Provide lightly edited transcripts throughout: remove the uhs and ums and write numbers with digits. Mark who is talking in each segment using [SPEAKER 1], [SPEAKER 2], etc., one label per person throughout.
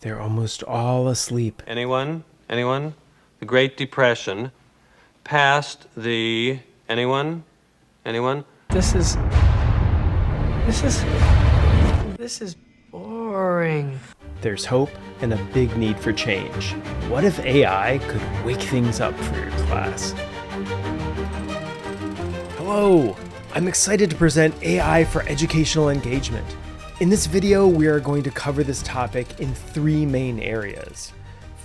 [SPEAKER 1] They're almost all asleep.
[SPEAKER 2] Anyone? Anyone? The Great Depression passed the... Anyone? Anyone?
[SPEAKER 3] This is boring.
[SPEAKER 1] There's hope and a big need for change. What if AI could wake things up for your class? Hello! I'm excited to present AI for educational engagement. In this video, we are going to cover this topic in three main areas.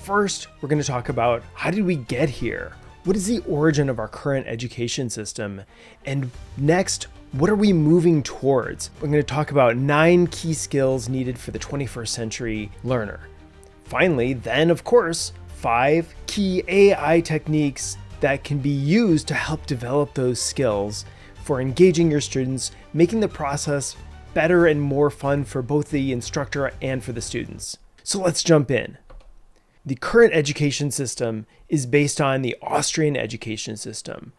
[SPEAKER 1] First, we're going to talk about how did we get here? What is the origin of our current education system? And next, what are we moving towards? We're going to talk about 9 key skills needed for the 21st century learner. Finally, then of course, 5 key AI techniques that can be used to help develop those skills for engaging your students, making the process better and more fun for both the instructor and for the students. So let's jump in. The current education system is based on the Austrian education system,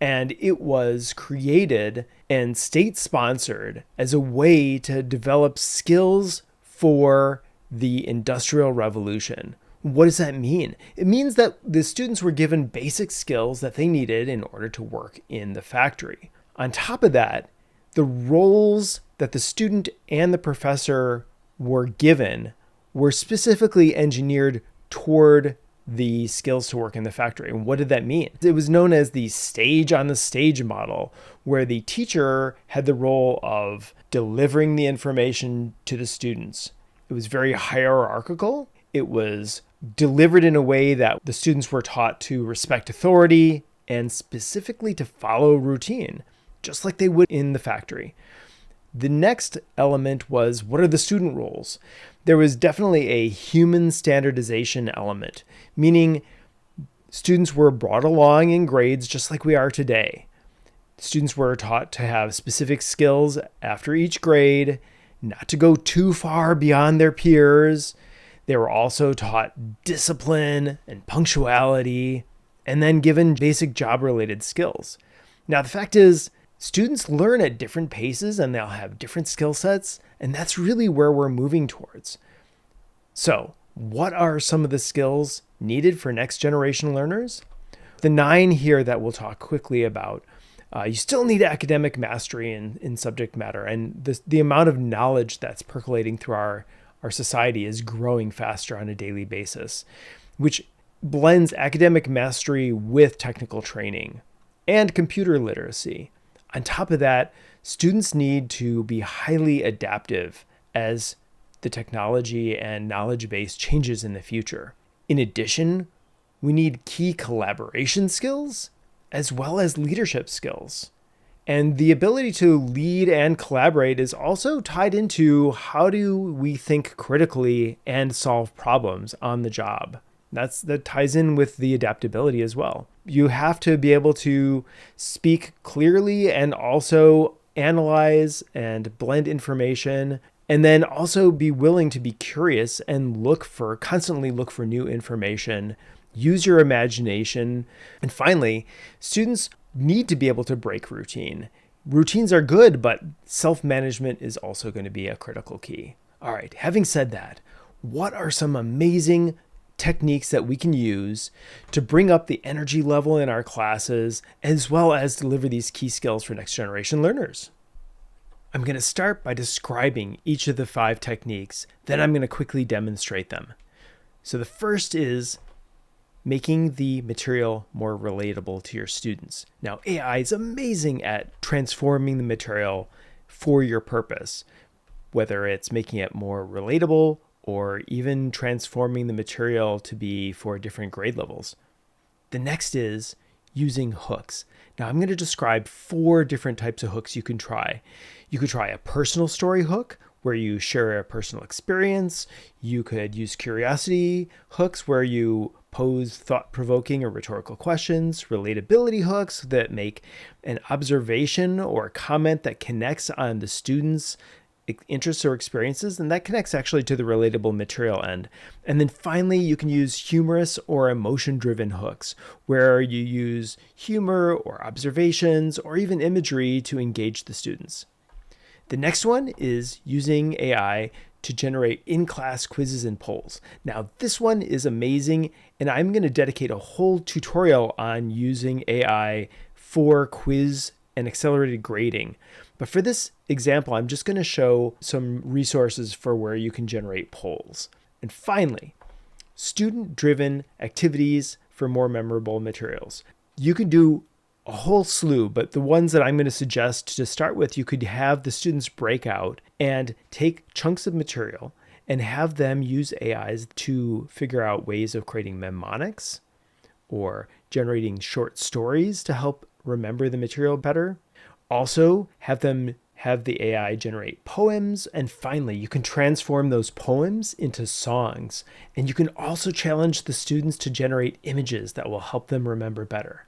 [SPEAKER 1] and it was created and state-sponsored as a way to develop skills for the Industrial Revolution. What does that mean? It means that the students were given basic skills that they needed in order to work in the factory. On top of that, the roles that the student and the professor were given were specifically engineered toward the skills to work in the factory. And what did that mean? It was known as the stage on the stage model, where the teacher had the role of delivering the information to the students. It was very hierarchical. It was delivered in a way that the students were taught to respect authority and specifically to follow routine, just like they would in the factory. The next element was, what are the student roles? There was definitely a human standardization element, meaning students were brought along in grades just like we are today. Students were taught to have specific skills after each grade, not to go too far beyond their peers. They were also taught discipline and punctuality, and then given basic job-related skills. Now, the fact is, students learn at different paces and they'll have different skill sets, and that's really where we're moving towards. So, what are some of the skills needed for next generation learners? The 9 here that we'll talk quickly about. You still need academic mastery in subject matter, and the amount of knowledge that's percolating through our society is growing faster on a daily basis, which blends academic mastery with technical training and computer literacy. On top of that, students need to be highly adaptive as the technology and knowledge base changes in the future. In addition, we need key collaboration skills as well as leadership skills. And the ability to lead and collaborate is also tied into how do we think critically and solve problems on the job. That ties in with the adaptability as well. You have to be able to speak clearly and also analyze and blend information, and then also be willing to be curious and constantly look for new information, use your imagination. And finally, students need to be able to break routine. Routines are good, but self-management is also going to be a critical key. All right, having said that, what are some amazing techniques that we can use to bring up the energy level in our classes, as well as deliver these key skills for next generation learners? I'm going to start by describing each of the 5 techniques, then I'm going to quickly demonstrate them. So the first is making the material more relatable to your students. Now, AI is amazing at transforming the material for your purpose, whether it's making it more relatable or even transforming the material to be for different grade levels. The next is using hooks. Now, I'm going to describe 4 different types of hooks you can try. You could try a personal story hook, where you share a personal experience. You could use curiosity hooks, where you pose thought-provoking or rhetorical questions. Relatability hooks that make an observation or a comment that connects on the student's interests or experiences, and that connects actually to the relatable material end. And then finally, you can use humorous or emotion-driven hooks, where you use humor or observations or even imagery to engage the students. The next one is using AI to generate in-class quizzes and polls. Now, this one is amazing, and I'm going to dedicate a whole tutorial on using AI for quiz and accelerated grading. But for this example, I'm just going to show some resources for where you can generate polls. And finally, student-driven activities for more memorable materials. You can do a whole slew, but the ones that I'm going to suggest to start with, you could have the students break out and take chunks of material and have them use AIs to figure out ways of creating mnemonics or generating short stories to help remember the material better. Also, have them have the AI generate poems. And finally, you can transform those poems into songs. And you can also challenge the students to generate images that will help them remember better.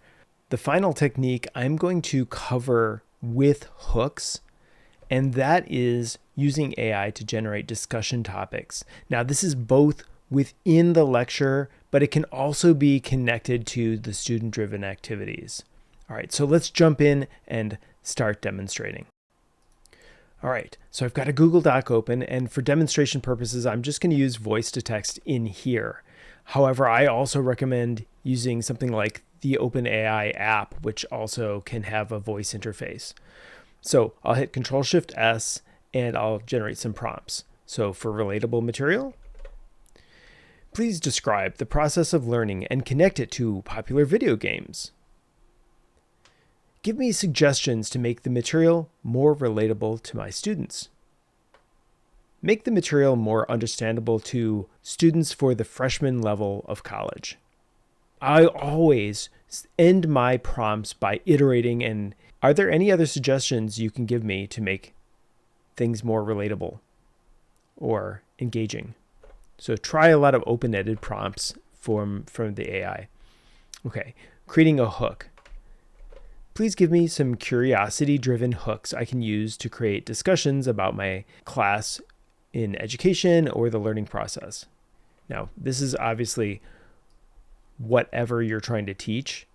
[SPEAKER 1] The final technique I'm going to cover with hooks, and that is using AI to generate discussion topics. Now, this is both within the lecture, but it can also be connected to the student-driven activities. All right, so let's jump in and start demonstrating. All right, so I've got a Google Doc open, and for demonstration purposes, I'm just going to use voice to text in here. However, I also recommend using something like the OpenAI app, which also can have a voice interface. So I'll hit Control-Shift-S and I'll generate some prompts. So for relatable material, please describe the process of learning and connect it to popular video games. Give me suggestions to make the material more relatable to my students. Make the material more understandable to students for the freshman level of college. I always end my prompts by iterating, and are there any other suggestions you can give me to make things more relatable or engaging? So try a lot of open-ended prompts from the AI. Okay, creating a hook. Please give me some curiosity-driven hooks I can use to create discussions about my class in education or the learning process. Now, this is obviously whatever you're trying to teach.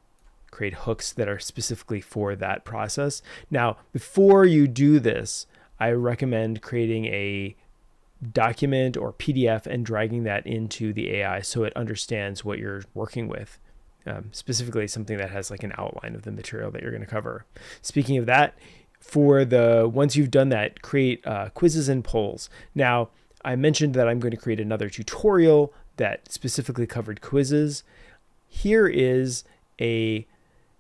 [SPEAKER 1] Create hooks that are specifically for that process. Now, before you do this, I recommend creating a document or PDF and dragging that into the AI so it understands what you're working with. Specifically something that has like an outline of the material that you're going to cover. Speaking of that, once you've done that, create quizzes and polls. Now, I mentioned that I'm going to create another tutorial that specifically covered quizzes. Here is a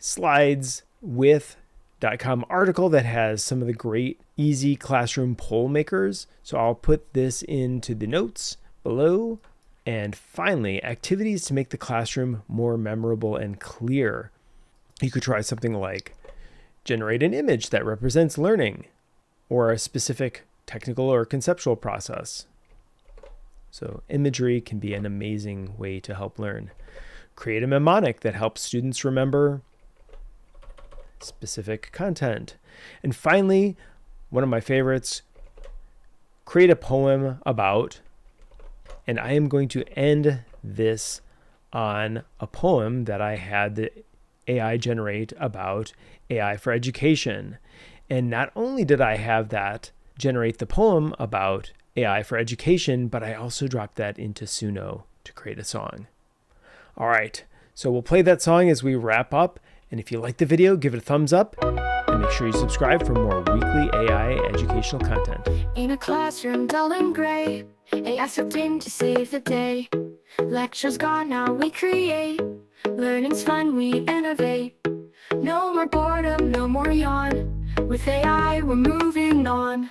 [SPEAKER 1] slideswith.com article that has some of the great easy classroom poll makers. So I'll put this into the notes below. And finally, activities to make the classroom more memorable and clear. You could try something like generate an image that represents learning or a specific technical or conceptual process. So imagery can be an amazing way to help learn. Create a mnemonic that helps students remember specific content. And finally, one of my favorites, create a poem about, and I am going to end this on a poem that I had the AI generate about AI for education. And not only did I have that generate the poem about AI for education, but I also dropped that into Suno to create a song. All right, so we'll play that song as we wrap up. And if you like the video, give it a thumbs up and make sure you subscribe for more weekly AI educational content.
[SPEAKER 3] In a classroom dull and gray, AI stepped in to save the day. Lecture's gone, now we create. Learning's fun, we innovate. No more boredom, no more yawn. With AI, we're moving on.